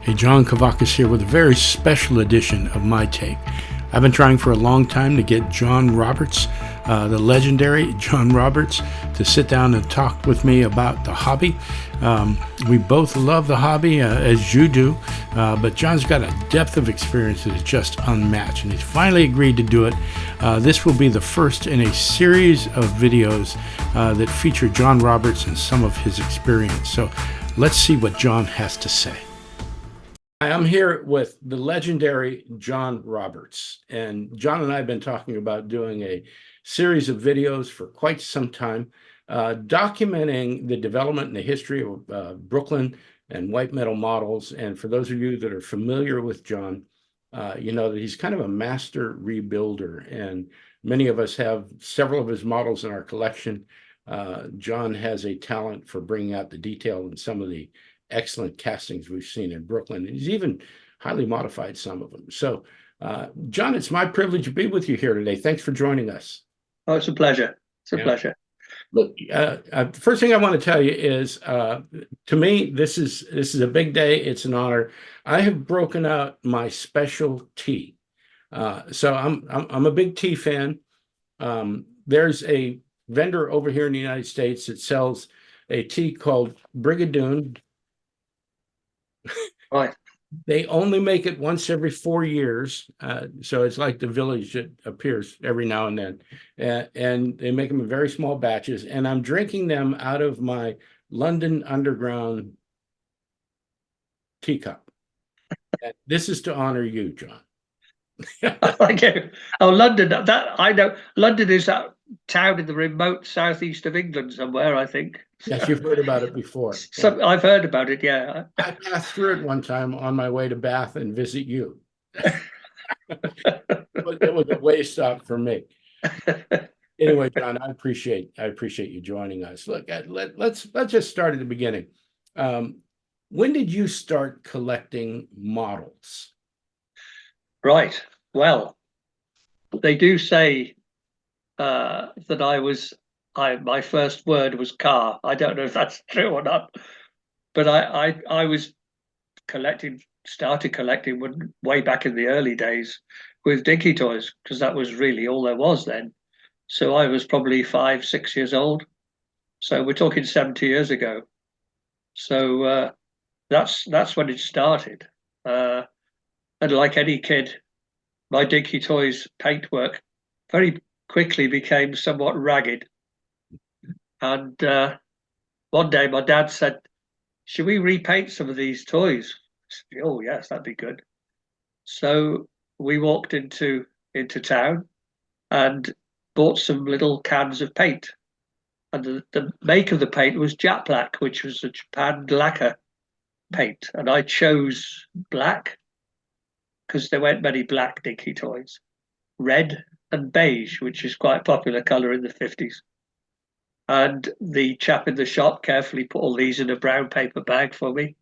Hey, John Kavakis here with a very special edition of My Take. I've been trying for a long time to get John Roberts, the legendary John Roberts, to sit down and talk with me about the hobby. We both love the hobby, as you do, but John's got a depth of experience that is just unmatched, and he's finally agreed to do it. This will be the first in a series of videos that feature John Roberts and some of his experience. So let's see what John has to say. I'm here with the legendary John Roberts, and John and I have been talking about doing a series of videos for quite some time, documenting the development and the history of Brooklin and white metal models. And for those of you that are familiar with John, you know that he's kind of a master rebuilder, and many of us have several of his models in our collection. John has a talent for bringing out the detail in some of the excellent castings we've seen in Brooklyn. He's even highly modified some of them. So, John, it's my privilege to be with you here today. Thanks for joining us. Oh, it's a pleasure. It's a pleasure. Look, the first thing I want to tell you is, to me, this is a big day. It's an honor. I have broken out my special tea. So I'm a big tea fan. There's a vendor over here in the United States that sells a tea called Brigadoon. Right. They only make it once every 4 years, so it's like the village that appears every now and then, and they make them in very small batches, and I'm drinking them out of my London Underground teacup. And this is to honor you, John. Thank you. Oh, London, that I know. London is that town in the remote southeast of England somewhere, I think. Yes, you've heard about it before. So I've heard about it, yeah. I passed through it one time on my way to Bath and visit you. But it was a way stop for me. Anyway, John, I appreciate you joining us. Look, let's just start at the beginning. When did you start collecting models? Right. Well, they do say that my first word was car. I don't know if that's true or not, but I was started collecting way back in the early days with dinky toys, because that was really all there was then. So I was probably 5, 6 years old. So we're talking 70 years ago. So that's when it started. And like any kid, my dinky toys paintwork very quickly became somewhat ragged. And one day my dad said, "Should we repaint some of these toys?" I said, "Oh, yes, that'd be good." So we walked into town and bought some little cans of paint. And the make of the paint was jet black, which was a Japan lacquer paint. And I chose black because there weren't many black dinky toys. Red and beige, which is quite a popular colour in the 50s. And the chap in the shop carefully put all these in a brown paper bag for me.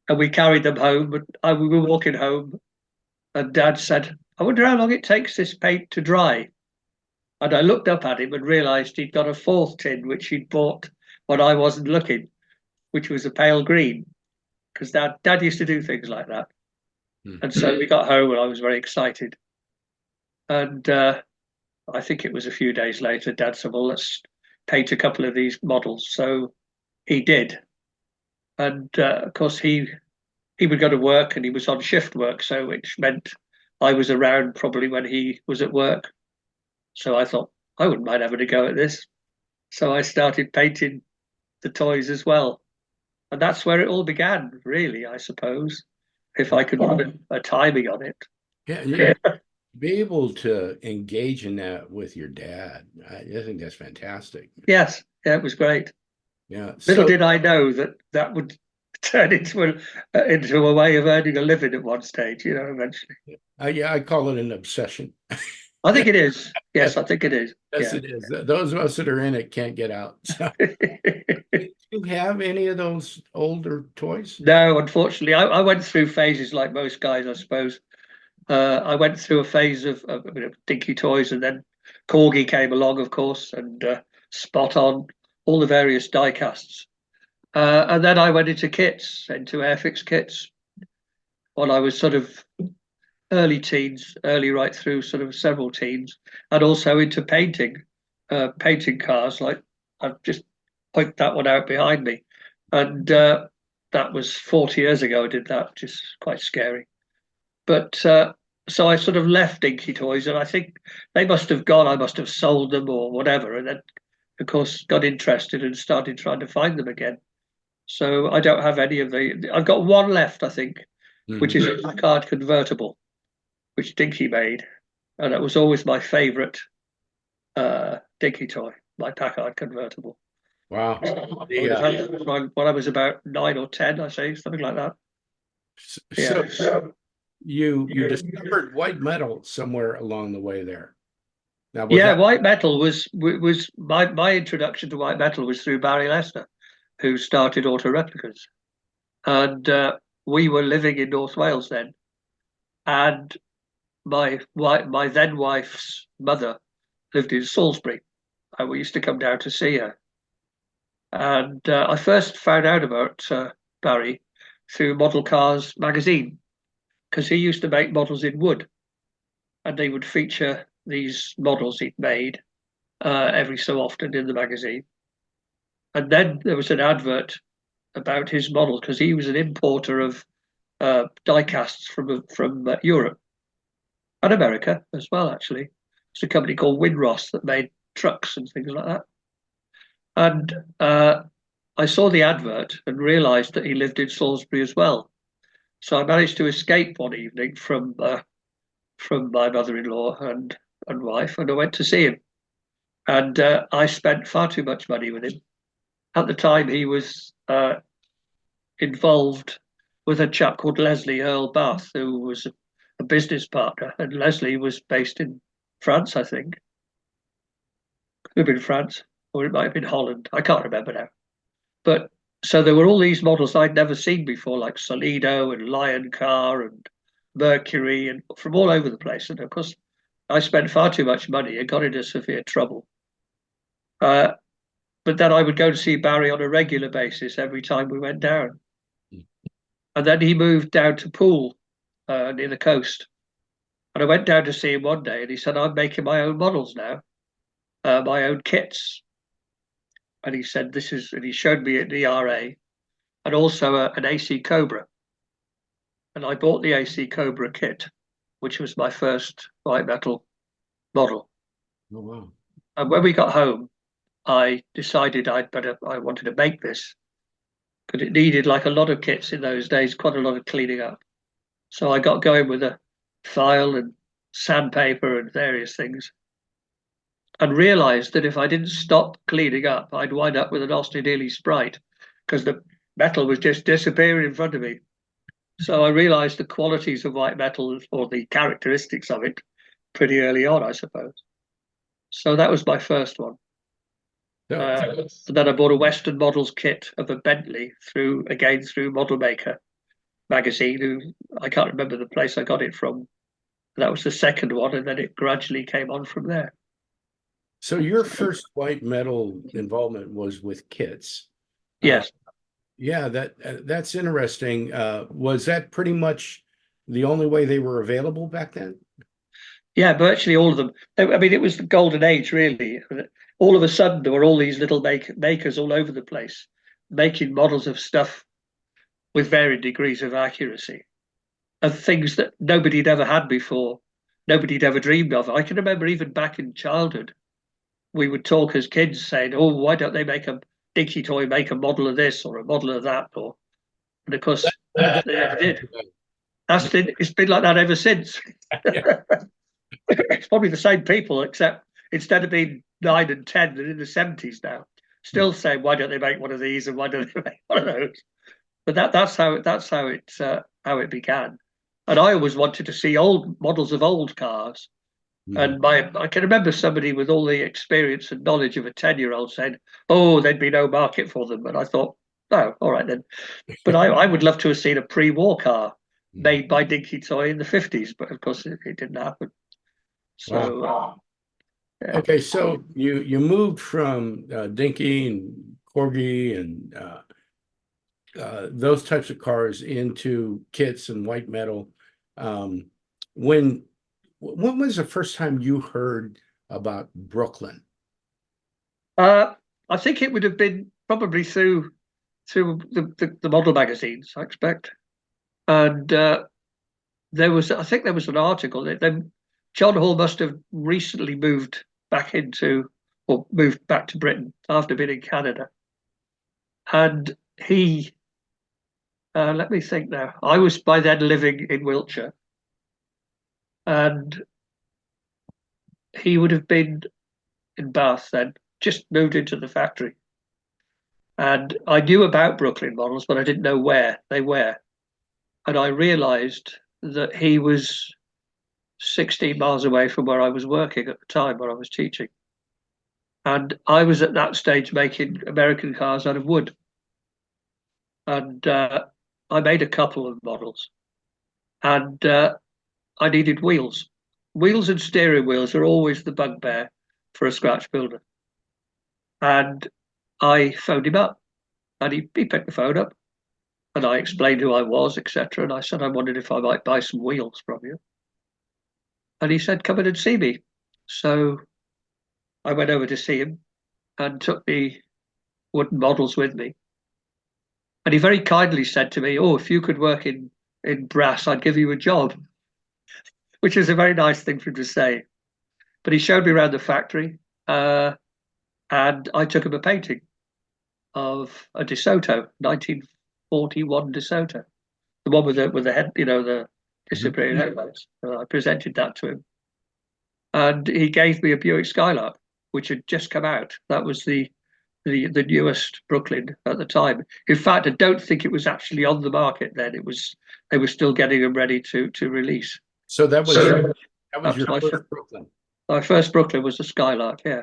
And we carried them home. And we were walking home, and Dad said, "I wonder how long it takes this paint to dry." And I looked up at him and realised he'd got a fourth tin, which he'd bought when I wasn't looking, which was a pale green, because Dad used to do things like that. And so we got home, and I was very excited. And I think it was a few days later, Dad said, "Well, let's paint a couple of these models." So he did. And of course, he would go to work, and he was on shift work, so which meant I was around probably when he was at work. So I thought, I wouldn't mind having a go at this. So I started painting the toys as well. And that's where it all began, really, I suppose, if I could put a timing on it. Yeah. Be able to engage in that with your dad, I think that's fantastic. Yes, yeah, it was great. Yeah. Little did I know that would turn into a way of earning a living at one stage, eventually. Yeah, I call it an obsession. I think it is. Yes, I think it is. Yes, yeah. It is. Those of us that are in it can't get out. So. Do you have any of those older toys? No, unfortunately. I went through phases like most guys, I suppose. I went through a phase of dinky toys, and then Corgi came along, of course, and Spot On, all the various die casts. And then I went into kits, into Airfix kits. when I was sort of early teens, early right through sort of several teens, and also into painting cars. Like I've just pointed that one out behind me, and that was 40 years ago. I did that, just quite scary. But so I sort of left Dinky Toys, and I think they must have gone. I must have sold them or whatever, and then of course got interested and started trying to find them again. So I don't have any of the. I've got one left, I think, which is a Packard convertible, which Dinky made, and that was always my favourite Dinky toy, my Packard convertible. Wow. I would have had that when I was about 9 or 10, I say, something like that. So Yeah. you discovered white metal somewhere along the way there. Now, was Yeah, that white metal was my introduction to white metal was through Barry Lester, who started Auto Replicas, and we were living in North Wales then, and my then wife's mother lived in Salisbury, and we used to come down to see her. And I first found out about Barry through Model Cars magazine because he used to make models in wood, and they would feature these models he'd made every so often in the magazine. And then there was an advert about his models because he was an importer of die casts from Europe and America as well. Actually, it's a company called Winross that made trucks and things like that. And I saw the advert and realised that he lived in Salisbury as well. So I managed to escape one evening from my mother-in-law and wife, and I went to see him. And I spent far too much money with him. At the time, he was involved with a chap called Leslie Earl Bath, who was a business partner, and Leslie was based in France, I think. Could have been France, or it might have been Holland. I can't remember now. But so there were all these models I'd never seen before, like Solido and Lion Car and Mercury, and from all over the place. And of course, I spent far too much money and got into severe trouble. Uh, but then I would go to see Barry on a regular basis every time we went down. And then he moved down to Poole near the coast. And I went down to see him one day, and he said, "I'm making my own models now, my own kits." And he said, "This is," and he showed me an ERA and also an AC Cobra. And I bought the AC Cobra kit, which was my first white metal model. Oh, wow. And when we got home, I decided I wanted to make this because it needed, like a lot of kits in those days, quite a lot of cleaning up. So I got going with a file and sandpaper and various things, and realized that if I didn't stop cleaning up, I'd wind up with an Austin Healey Sprite because the metal was just disappearing in front of me. So I realized the qualities of white metal, or the characteristics of it, pretty early on, I suppose. So that was my first one. Then I bought a Western Models kit of a Bentley through Model Maker magazine, who I can't remember the place I got it from. That was the second one, and then it gradually came on from there. So your first white metal involvement was with kits. Yes. Yeah, that's interesting. Was that pretty much the only way they were available back then? Yeah, virtually all of them. I mean, it was the golden age, really. All of a sudden, there were all these little makers all over the place making models of stuff with varying degrees of accuracy, of things that nobody had ever had before, nobody had ever dreamed of. I can remember even back in childhood, we would talk as kids saying, "Oh, why don't they make a Dinky toy, make a model of this or a model of that?" And of course, they never did. It's been like that ever since. It's probably the same people, except instead of being 9 and 10, they're in the 70s now. Still saying, "Why don't they make one of these and why don't they make one of those?" But that's how it began. And I always wanted to see old models of old cars. And I can remember somebody with all the experience and knowledge of a 10-year-old saying, "Oh, there'd be no market for them." And I thought, "Oh, all right then." But I would love to have seen a pre-war car made by Dinky Toy in the 50s, but of course it didn't happen. So Wow. yeah. Okay, so you moved from Dinky and Corgi and those types of cars into kits and white metal. Um, when when was the first time you heard about Brooklyn? I think it would have been probably through the model magazines, I expect. And I think there was an article that then John Hall must have recently moved back to Britain after being in Canada. And he, let me think now, I was by then living in Wiltshire, and he would have been in Bath then, just moved into the factory. And I knew about Brooklyn models, but I didn't know where they were. And I realized that he was 16 miles away from where I was working at the time, where I was teaching. And I was at that stage making American cars out of wood. And I made a couple of models. And I needed wheels. Wheels and steering wheels are always the bugbear for a scratch builder. And I phoned him up, and he picked the phone up, and I explained who I was, etc. And I said, I wondered if I might buy some wheels from you. And he said, come in and see me. So I went over to see him and took the wooden models with me. And he very kindly said to me, oh, if you could work in brass, I'd give you a job, which is a very nice thing for him to say. But he showed me around the factory, and I took him a painting of a DeSoto, 1941 DeSoto, the one with the head, the disappearing headlights. I presented that to him, and he gave me a Buick Skylark, which had just come out. That was the newest Brooklyn at the time. In fact, I don't think it was actually on the market then. They were still getting them ready to release. So that was your first Brooklyn. My first Brooklyn was a Skylark, yeah.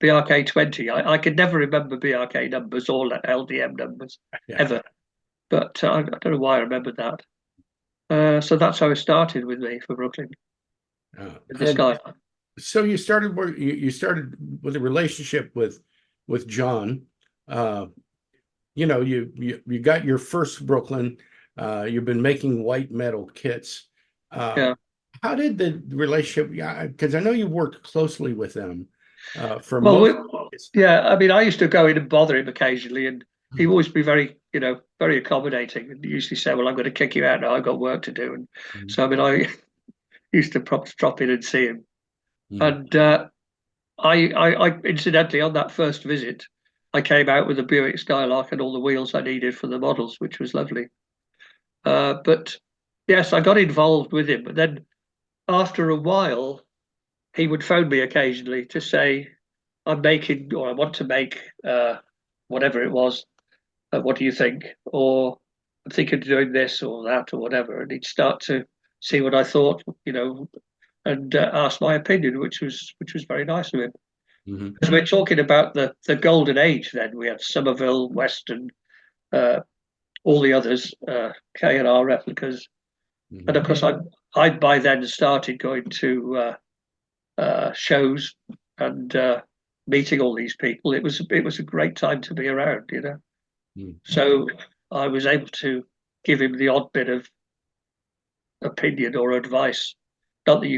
BRK 20. I could never remember BRK numbers or LDM numbers ever, but I don't know why I remembered that. So that's how it started with me for Brooklyn. The Skylark. So you started with a relationship with John. You got your first Brooklyn. You've been making white metal kits. Yeah. How did the relationship? Because I know you worked closely with them for I mean, I used to go in and bother him occasionally, and he'd always be very accommodating, and usually say, "Well, I'm going to kick you out now. I've got work to do." And so, I mean, I used to drop in and see him, and I incidentally on that first visit, I came out with a Buick Skylark and all the wheels I needed for the models, which was lovely. But yes, I got involved with him, but then after a while, he would phone me occasionally to say, I'm making, or I want to make whatever it was. What do you think? Or I'm thinking of doing this or that or whatever. And he'd start to see what I thought, and ask my opinion, which was very nice of him. Because we're talking about the golden age then. We had Somerville, Western, all the others, K&R replicas. And of course, I'd by then started going to shows and meeting all these people. It was a great time to be around, So I was able to give him the odd bit of opinion or advice. Not that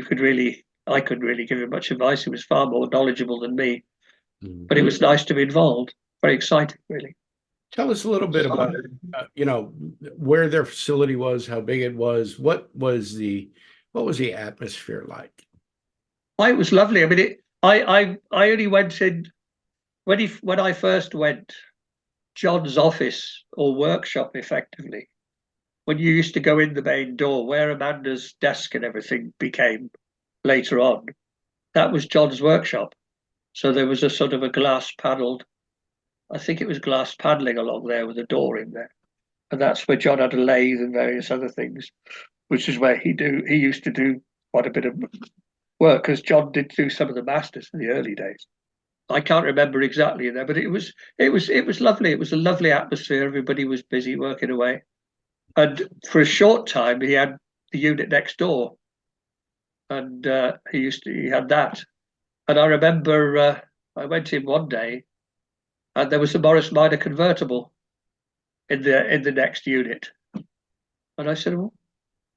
I couldn't really give him much advice. He was far more knowledgeable than me, but it was nice to be involved. Very exciting, really. Tell us a little bit about where their facility was, how big it was, what was the atmosphere like? It was lovely. I mean, I only went in when I first went. John's office or workshop, effectively, when you used to go in the main door, where Amanda's desk and everything became later on, that was John's workshop. So there was a sort of a glass panelled. I think it was glass paneling along there with a door in there. And that's where John had a lathe and various other things, which is where he used to do quite a bit of work, because John did do some of the masters in the early days. I can't remember exactly in there, but it was lovely. It was a lovely atmosphere. Everybody was busy working away. And for a short time he had the unit next door. And he had that. And I remember I went in one day, and there was a Morris Minor convertible in the next unit. And I said, well,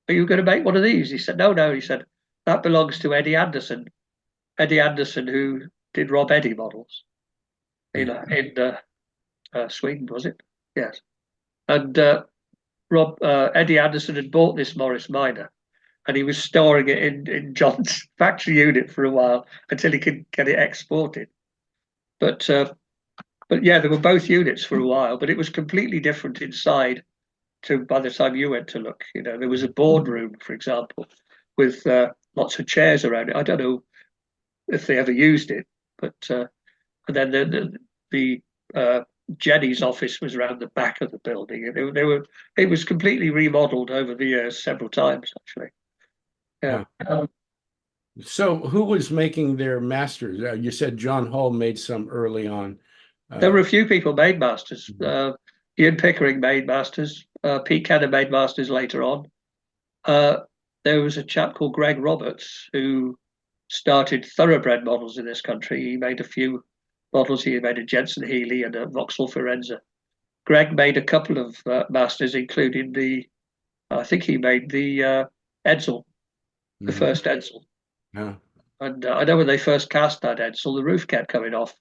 are you going to make one of these? He said, no. He said, that belongs to Eddie Anderson. Eddie Anderson, who did Rob Eddie models in Sweden, was it? Yes. And Eddie Anderson had bought this Morris Minor, and he was storing it in John's factory unit for a while until he could get it exported. But yeah, there were both units for a while, but it was completely different inside. By the time you went to look, there was a boardroom, for example, with lots of chairs around it. I don't know if they ever used it, but and then the Jenny's office was around the back of the building. It was completely remodeled over the years several times, actually. Yeah. So who was making their masters? You said John Hall made some early on. There were a few people made masters. Ian Pickering made masters. Pete Kenner made masters later on. There was a chap called Greg Roberts who started thoroughbred models in this country. He made a few models. He made a Jensen Healy and a Vauxhall Firenze. Greg made a couple of masters, including I think he made the Edsel, the first Edsel. Yeah. And I know when they first cast that Edsel, the roof kept coming off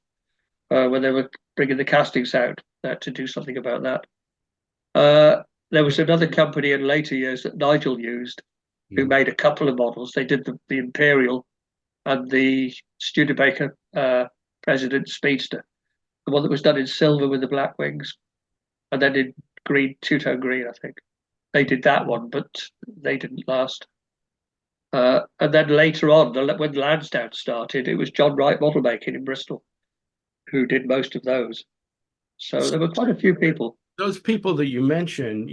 when they were bringing the castings out to do something about that. There was another company in later years that Nigel used, who made a couple of models. They did the Imperial and the Studebaker President Speedster, the one that was done in silver with the black wings, and then in green, two-tone green, I think. They did that one, but they didn't last. And then later on, when Lansdowne started, it was John Wright Model Making in Bristol who did most of those. So there were quite a few people. Those people that you mentioned,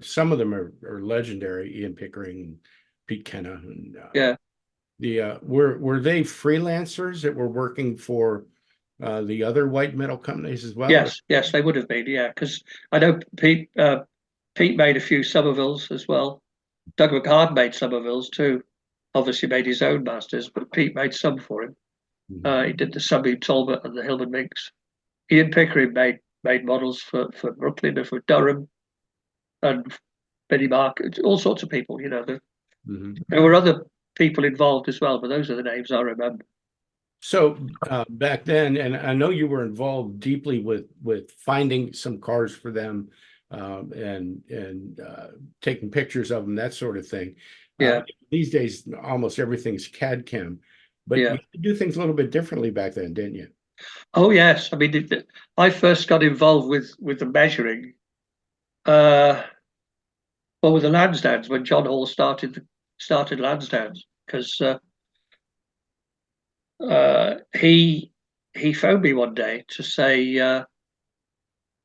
some of them are legendary. Ian Pickering, Pete Kenner, and were they freelancers that were working for the other white metal companies as well? Yes, they would have been. Yeah, because I know Pete made a few Somervilles as well. Doug McHardt made Somervilles too. Obviously made his own masters, but Pete made some for him. He did the Sunbeam Talbot and the Hillman Minks. Ian Pickering made models for Brooklin and for Durham and Benny Mark, all sorts of people. There were other people involved as well, but those are the names I remember. So back then, and I know you were involved deeply with finding some cars for them and taking pictures of them, that sort of thing. Yeah. These days, almost everything's CAD CAM, but you could do things a little bit differently back then, didn't you? Oh yes, I mean, I first got involved with the measuring. With the Lansdownes when John Hall started Lansdownes, because he phoned me one day to say,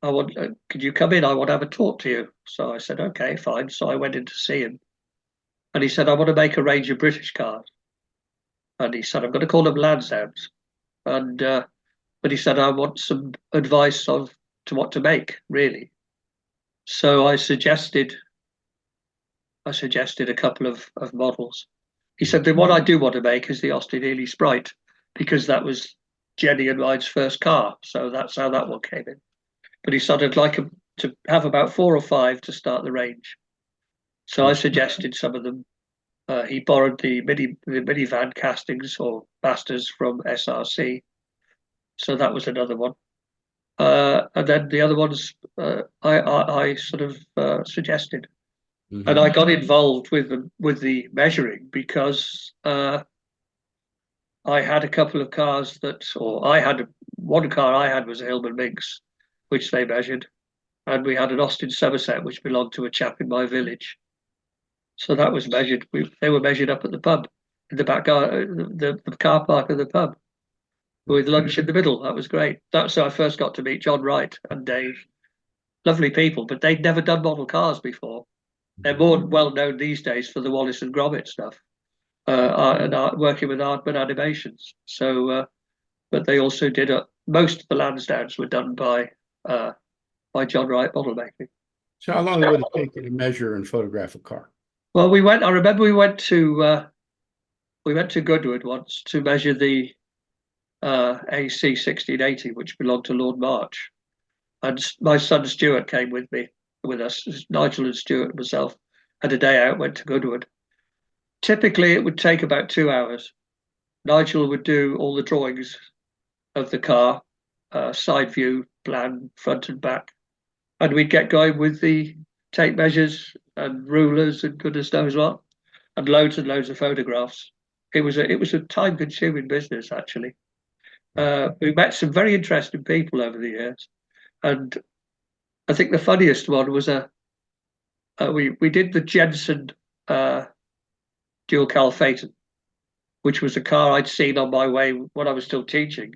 could you come in? I want to have a talk to you. So I said, okay, fine. So I went in to see him, and he said, I want to make a range of British cars, and he said, I'm going to call them Lansdownes, and but he said, I want some advice to what to make, really. So I suggested a couple of models. He said, the one I do want to make is the Austin Healey Sprite, because that was Jenny and mine's first car. So that's how that one came in. But he said, I'd like him to have about 4 or 5 to start the range. So I suggested some of them. He borrowed the minivan castings or masters from SRC. So that was another one. And then the other ones I sort of suggested. And I got involved with the measuring because I had a couple of cars one car I had was a Hillman Minks, which they measured, and we had an Austin Somerset which belonged to a chap in my village. So that was measured. They were measured up at the pub in the back the car park of the pub, with lunch in the middle. That was great. That's how I first got to meet John Wright and Dave. Lovely people, but they'd never done model cars before. They're more well known these days for the Wallace and Gromit stuff, and working with Aardman Animations. So, but they also did most of the Lansdownes were done by John Wright Model Making. So, how long would it take you to measure and photograph a car? Well, I remember we went to Goodwood once to measure the AC 1680, which belonged to Lord March, And my son Stuart came with us. Nigel and Stuart and myself had a day out, went to Goodwood. Typically, it would take about 2 hours. Nigel would do all the drawings of the car, side view, plan, front and back, and we'd get going with the tape measures and rulers and goodness knows what, and loads of photographs. It was a time consuming business actually. We met some very interesting people over the years, and I think the funniest one was we did the Jensen dual cal Phaeton, which was a car I'd seen on my way when I was still teaching.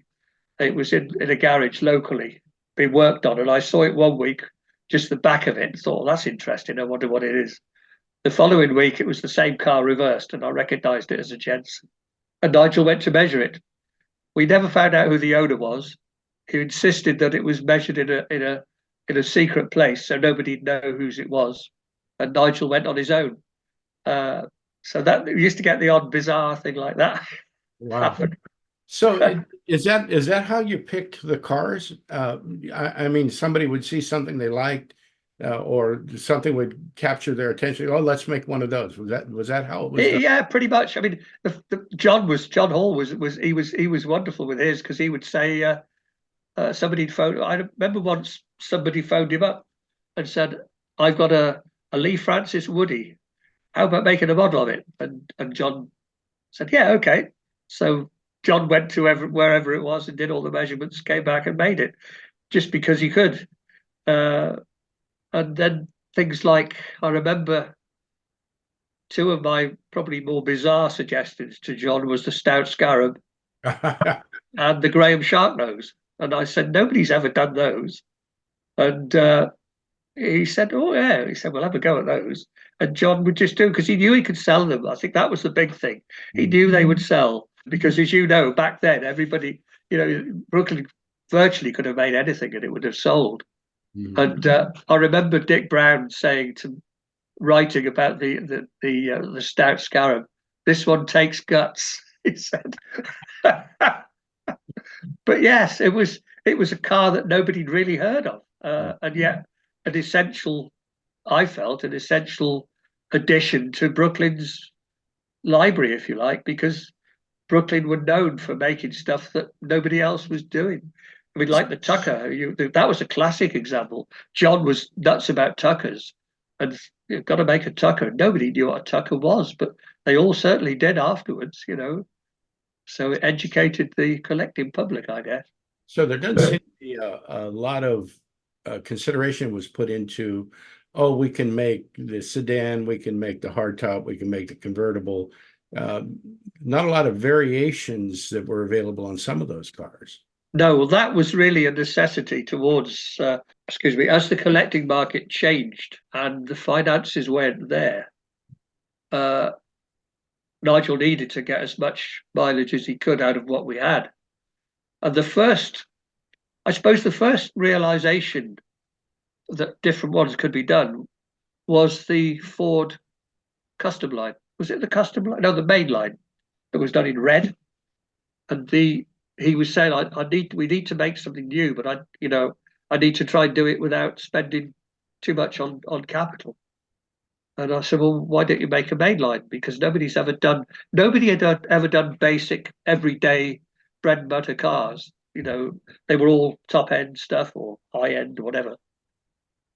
It was in a garage locally being worked on, and I saw it one week, just the back of it, and thought, well, that's interesting. I wonder what it is. The following week, it was the same car reversed, and I recognised it as a Jensen. And Nigel went to measure it. We never found out who the owner was. He insisted that it was measured in a secret place, so nobody'd know whose it was. And Nigel went on his own. So that we used to get the odd bizarre thing like that Wow. happen. So is that how you picked the cars? I mean, somebody would see something they liked, or something would capture their attention. Oh, let's make one of those. Was that how it was done? Yeah, pretty much. I mean, John Hall was wonderful with his, because he would say somebody phoned. I remember once somebody phoned him up and said, "I've got a Lee Francis Woody. How about making a model of it?" And John said, "Yeah, okay." So John went to wherever it was and did all the measurements, came back and made it, just because he could. And then things like, I remember two of my probably more bizarre suggestions to John was the Stout Scarab and the Graham Sharknose. And I said, nobody's ever done those. And he said, oh, yeah. He said, we'll have a go at those. And John would just do, because he knew he could sell them. I think that was the big thing. He knew they would sell, because, as you know, back then, everybody, Brooklyn virtually could have made anything and it would have sold. Mhm. And I remember Dick Brown writing about the Stout Scarab. This one takes guts, he said. But yes, it was a car that nobody'd really heard of, and yet I felt an essential addition to Brooklyn's library, if you like, because Brooklyn were known for making stuff that nobody else was doing. I mean, like the Tucker, that was a classic example. John was nuts about Tuckers, and you've got to make a Tucker. Nobody knew what a Tucker was, but they all certainly did afterwards, So it educated the collecting public, I guess. So there doesn't seem to be a lot of consideration was put into, oh, we can make the sedan, we can make the hardtop, we can make the convertible. Not a lot of variations that were available on some of those cars. No, well, that was really a necessity towards, as the collecting market changed and the finances weren't there. Nigel needed to get as much mileage as he could out of what we had. And the first realization that different ones could be done was the Ford custom line. Was it the custom line? No, the main line that was done in red. And he was saying, we need to make something new, but I need to try and do it without spending too much on capital. And I said, well, why don't you make a mainline? Because nobody had ever done basic everyday bread and butter cars. They were all top end stuff or high end, whatever.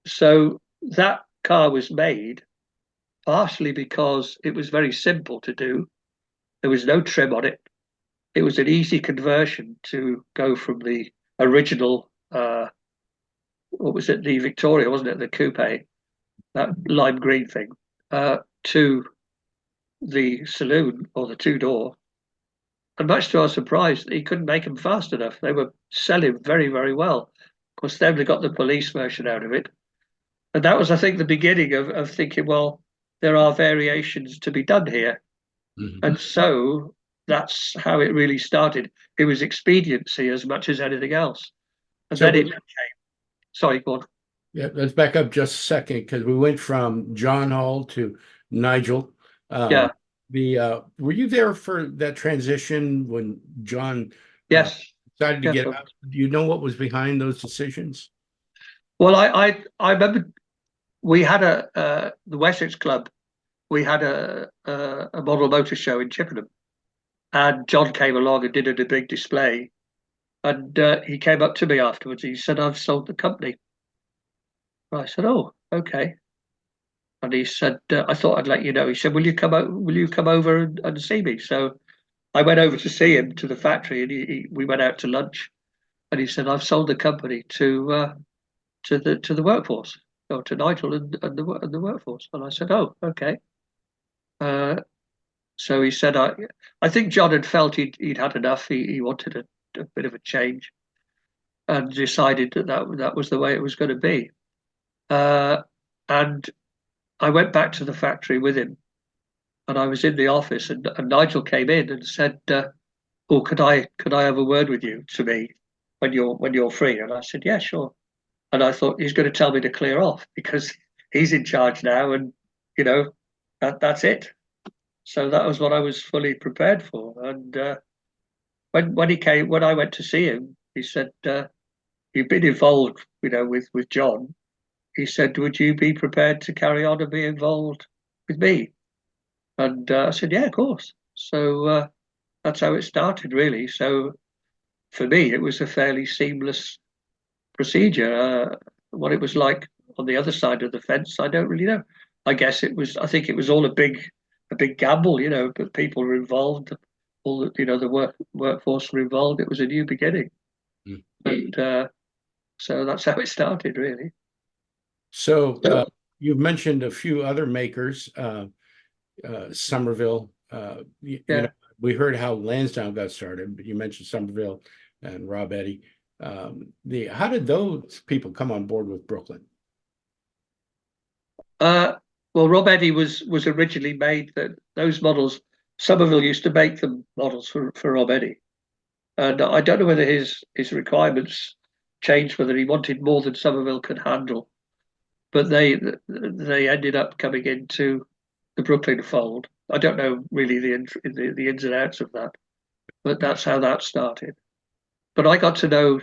So that car was made partially because it was very simple to do. There was no trim on it. It was an easy conversion to go from the original, what was it, the Victoria, wasn't it, the coupe, that lime green thing, to the saloon or the two-door. And much to our surprise, he couldn't make them fast enough. They were selling very, very well. Of course, then we got the police version out of it. And that was, I think, the beginning of thinking, well, there are variations to be done here. Mhm. And so that's how it really started. It was expediency as much as anything else. And So then it became, sorry, go on. Yeah, let's back up just a second, because we went from John Hall to Nigel. Yeah, Were you there for that transition when John yes. decided to Yes. get out? Do you know what was behind those decisions? Well, I remember we had the Wessex Club. We had a model motor show in Chippenham, and John came along and did a big display. And he came up to me afterwards. He said, "I've sold the company." I said, "Oh, okay." And he said, "I thought I'd let you know." He said, "Will you come out? Will you come over and see me?" So I went over to see him to the factory, and we went out to lunch. And he said, "I've sold the company to the workforce, or to Nigel and the workforce." And I said, "Oh, okay." Uh, so he said, I think John had felt he'd had enough. He wanted a bit of a change, and decided that was the way it was going to be. Uh, and I went back to the factory with him, and I was in the office, and Nigel came in and said, "Oh, could I have a word with you to me when you're free?" And I said, "Yeah, sure." And I thought he's going to tell me to clear off because he's in charge now, and you know that's it. So that was what I was fully prepared for. And when I went to see him, he said, "You've been involved, with John." He said, "Would you be prepared to carry on and be involved with me?" And I said, "Yeah, of course." So that's how it started, really. So for me, it was a fairly seamless procedure. What it was like on the other side of the fence, I don't really know. I guess it was. I think it was all a big gamble, but people were involved. All the, the workforce were involved. It was a new beginning, Mm. and so that's how it started, really. So you've mentioned a few other makers, Somerville. You know, Yeah. we heard how Lansdowne got started, but you mentioned Somerville and Rob Eddie. The How did those people come on board with Brooklyn? Uh, well, Rob Eddie was originally made that those models. Somerville used to make them models for Rob Eddie, and I don't know whether his requirements changed, whether he wanted more than Somerville could handle. But they ended up coming into the Brooklyn fold. I don't know really the ins and outs of that, but that's how that started. But I got to know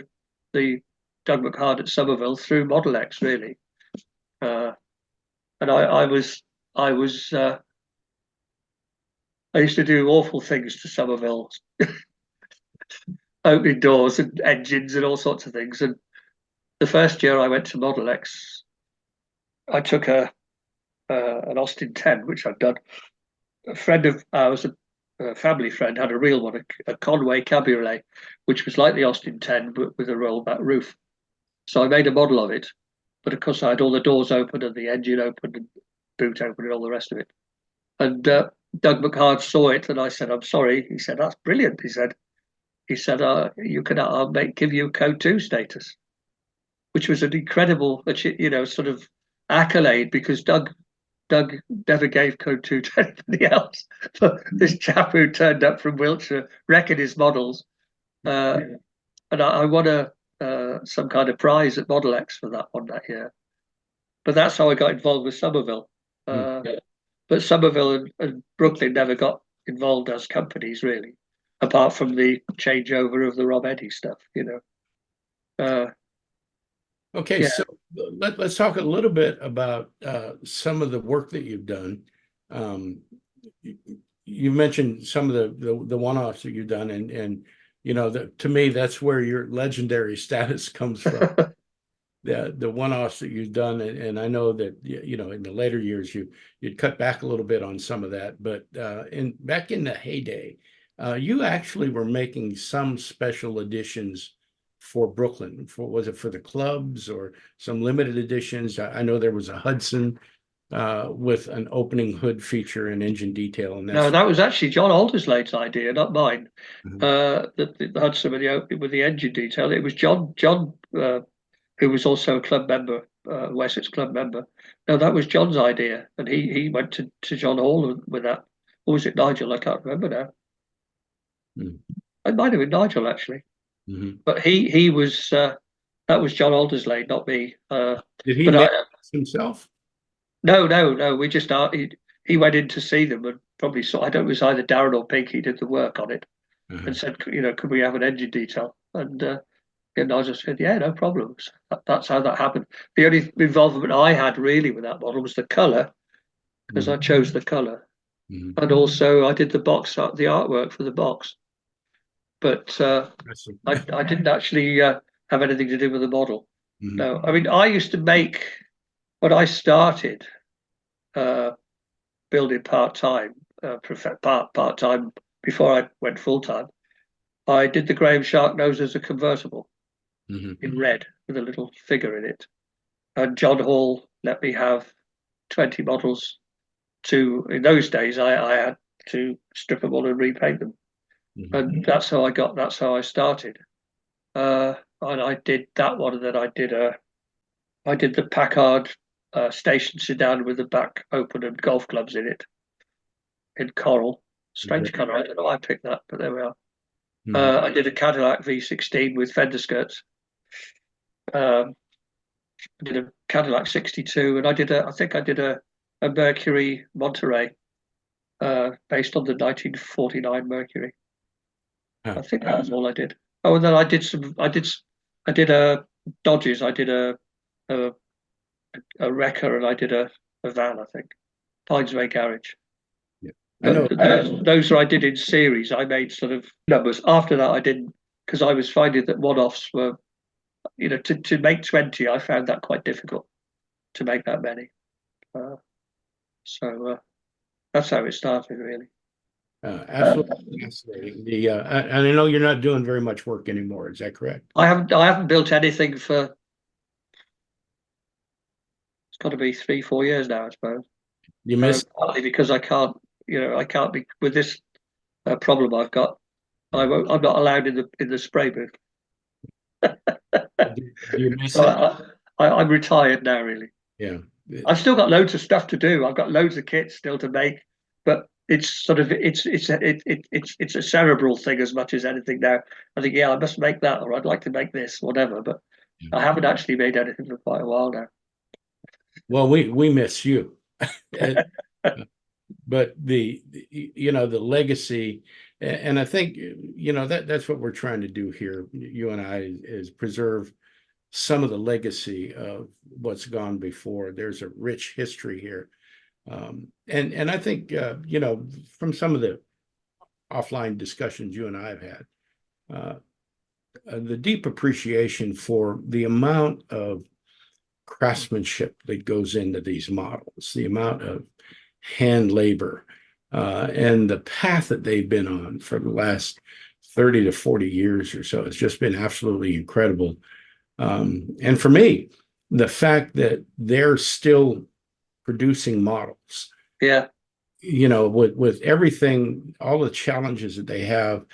the Doug McHard at Somerville through Model X, really, uh, and I was I used to do awful things to Somerville, opening doors and engines and all sorts of things. And the first year I went to Model X, I took an Austin 10, which I've done. A friend of ours, a family friend, had a real one, a Conway Cabriolet, which was like the Austin 10 but with a rollback roof. So I made a model of it, but of course I had all the doors open and the engine open and boot open and all the rest of it. And Doug McHard saw it, and I said, "I'm sorry." He said, "That's brilliant." He said, "You can give you code 2 status," which was an incredible, sort of accolade because Doug never gave code 2 to anybody else. But this chap who turned up from Wiltshire, wrecking his models, and I won some kind of prize at Model X for that one that year. But that's how I got involved with Somerville. Hmm. But Somerville and Brooklyn never got involved as companies, really, apart from the changeover of the Rob Eddy stuff. Uh, Okay, yeah. so let's talk a little bit about some of the work that you've done. Um, you mentioned some of the one-offs that you've done, and to me, that's where your legendary status comes from. The one-offs that you've done, and I know that in the later years you'd cut back a little bit on some of that, but back in the heyday, you actually were making some special editions for Brooklyn. Was it for the clubs or some limited editions? I know there was a Hudson with an opening hood feature and engine detail, and No, that's. that was actually John Alderslade's idea, not mine. Mhm. The Hudson with the engine detail. It was John, who was also a club member, Wessex club member. No, that was John's idea, and he went to John Hall with that. Or was it Nigel? I can't remember now. Mhm. It might have been Nigel actually, Mhm. but he was that was John Alderslade, not me. Did he But make this himself? no. We just he went in to see them and probably saw. I don't know, it was either Darren or Pink. He did the work on it and Uh-huh. said, could we have an engine detail? And And I just said, yeah, no problems. That's how that happened. The only involvement I had really with that model was the colour, because I chose the colour. And also I did the box art, the artwork for the box. But I didn't actually have anything to do with the model. No, I mean, I used to make, when I started building part-time, part-time before I went full-time, I did the Graham Shark nose as a convertible in red with a little figure in it. And John Hall let me have 20 models in those days, I had to strip them all and repaint them. And that's how I started. And I did that one, and then I did the Packard station sedan with the back open and golf clubs in it, in coral. Strange colour. I don't know why I picked that, but there we are. I did a Cadillac V16 with fender skirts. I did a Cadillac 62, and I think I did a Mercury Monterey, based on the 1949 Mercury. I think that was all I did. Oh, and then I did a Dodges. I did a Wrecker, and I did a van, I think. Pines Bay Garage. Yeah. I know. Those I did in series. I made sort of numbers. After that, I didn't, because I was finding that one-offs were, to make 20, I found that quite difficult to make that many. So that's how it started, really. Absolutely fascinating. And I know you're not doing very much work anymore. Is that correct? I haven't built anything for, it's got to be 3-4 years now, I suppose. You miss partly because I can't be with this problem I've got. I'm not allowed in the spray booth. Do you miss So I'm retired now, really. Yeah. I've still got loads of stuff to do. I've got loads of kits still to make, but it's sort of it's a cerebral thing as much as anything now. I think, yeah, I must make that, or I'd like to make this, whatever. But I haven't actually made anything for quite a while now. Well, we miss you. But the legacy, and I think that's what we're trying to do here, you and I, is preserve some of the legacy of what's gone before. There's a rich history here, and I think from some of the offline discussions you and I have had, the deep appreciation for the amount of craftsmanship that goes into these models, the amount of hand labor, and the path that they've been on for the last 30 to 40 years or so. It's just been absolutely incredible. And for me, the fact that they're still producing models, with everything, all the challenges that they have,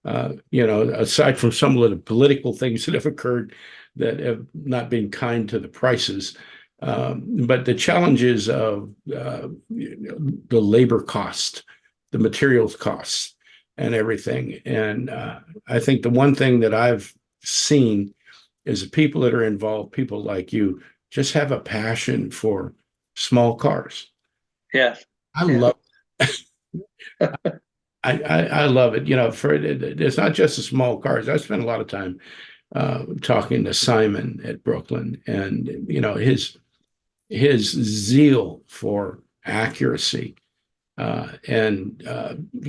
aside from some of the political things that have occurred that have not been kind to the prices, but the challenges of the labor cost, the materials costs, and everything. And I think the one thing that I've seen is the people that are involved, people like you, just have a passion for small cars. Yes. I love it. I love it. It's not just the small cars. I spent a lot of time talking to Simon at Brooklin, and his zeal for accuracy and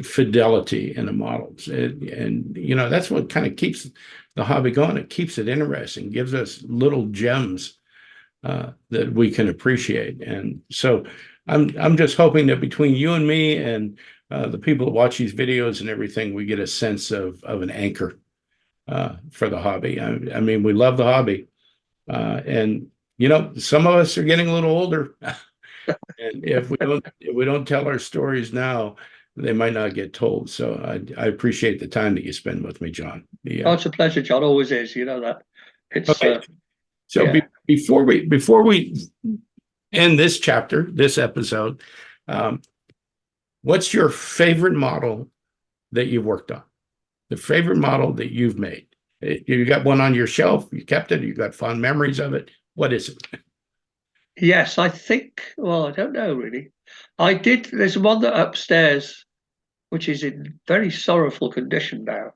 fidelity in the models, and that's what kind of keeps the hobby going. It keeps it interesting, gives us little gems that we can appreciate. And so I'm just hoping that between you and me and the people that watch these videos and everything, we get a sense of an anchor for the hobby. I mean, we love the hobby, and some of us are getting a little older, and if we don't tell our stories now, they might not get told. So I appreciate the time that you spend with me, John. It's a pleasure, John. Always is. You know that. It's okay. So before we end this chapter, this episode, what's your favorite model that you've worked on? The favorite model that you've made? You got one on your shelf? You kept it? You got fond memories of it? What is it? Yes, I think. Well, I don't know really. I did. There's one that upstairs, which is in very sorrowful condition now.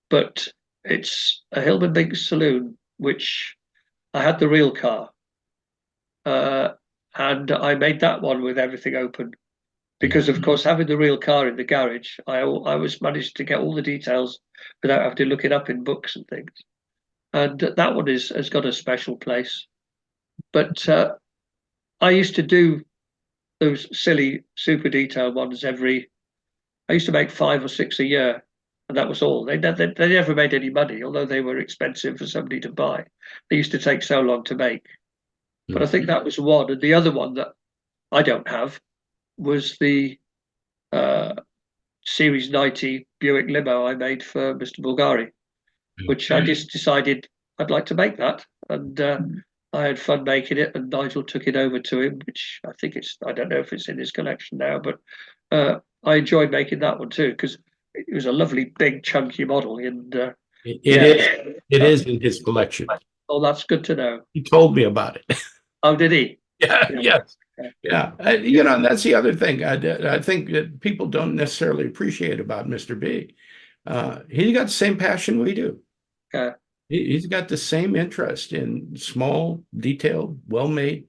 But It's a Hillman Big saloon, which I had the real car, and I made that one with everything open because, of course, having the real car in the garage, I was managed to get all the details without having to look it up in books and things. And that one has got a special place. But I used to do those silly super detail ones I used to make 5 or 6 a year, and that was all. They never made any money, although they were expensive for somebody to buy. They used to take so long to make. But I think that was one. And the other one that I don't have was the uh, Series 90 Buick limo I made for Mr. Bulgari, which I just decided I'd like to make that. And I had fun making it, and Nigel took it over to him, which I don't know if it's in his collection now, but I enjoyed making that one too, because it was a lovely, big, chunky model. And it is in his collection. Oh, that's good to know. He told me about it. Oh, did he? Yeah, yes. Yeah. And that's the other thing I think that people don't necessarily appreciate about Mr. B. He's got the same passion we do. Yeah. He's got the same interest in small, detailed, well-made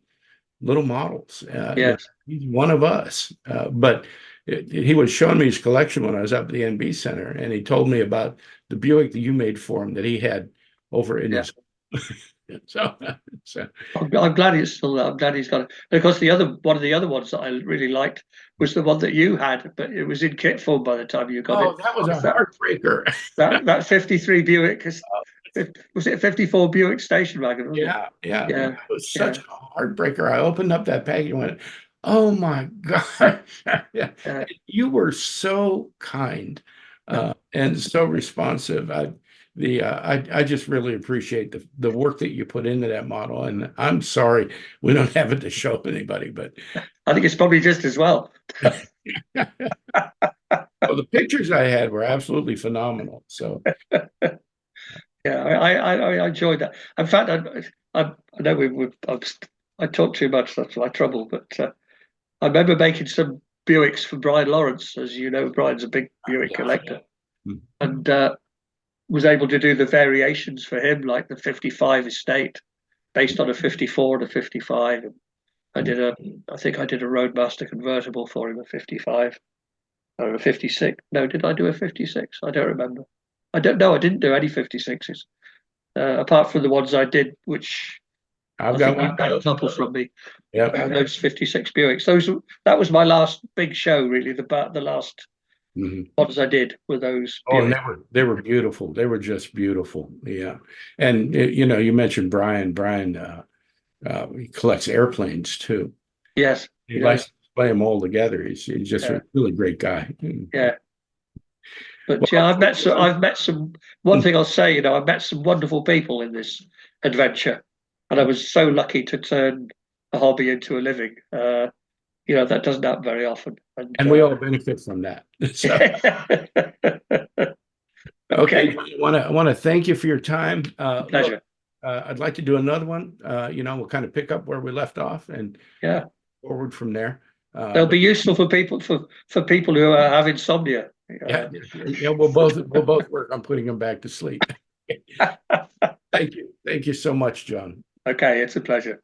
little models. Yes. He's one of us. But he was showing me his collection when I was up at the NB Center, and he told me about the Buick that you made for him that he had over in his. So I'm glad it's still there. I'm glad he's got it. And of course, one of the other ones that I really liked was the one that you had, but it was in kit form by the time you got it. Oh, that was a heartbreaker. That 53 Buick, was it a 54 Buick station wagon? Yeah. It was such a heartbreaker. I opened up that package and went, "Oh my God!" You were so kind and so responsive. I just really appreciate the work that you put into that model, and I'm sorry we don't have it to show anybody, but I think it's probably just as well. Well, the pictures I had were absolutely phenomenal. So yeah, I enjoyed that. In fact, I know I talk too much. That's my trouble. But I remember making some Buicks for Brian Lawrence, as you know. Brian's a big Buick collector, and was able to do the variations for him, like the 55 estate, based on a 54 and a 55. And I think I did a Roadmaster convertible for him, a 55 or a 56. No, did I do a 56? I don't remember. I don't know. I didn't do any 56s, apart from the ones I did, which I've got a couple from me. Yeah, those 56 Buicks. That was my last big show, really. The last ones I did were those. Oh, and they were beautiful. They were just beautiful. Yeah, and you mentioned Brian. Brian he collects airplanes too. Yes, he likes to play them all together. He's just a really great guy. Yeah. But I've met some. One thing I'll say, I've met some wonderful people in this adventure, and I was so lucky to turn a hobby into a living. That doesn't happen very often, and we all benefit from that. So. Okay, I want to thank you for your time. Pleasure. I'd like to do another one. We'll kind of pick up where we left off and forward from there. They'll be useful for people who have insomnia. We'll both work on putting them back to sleep. Thank you so much, John. Okay, it's a pleasure.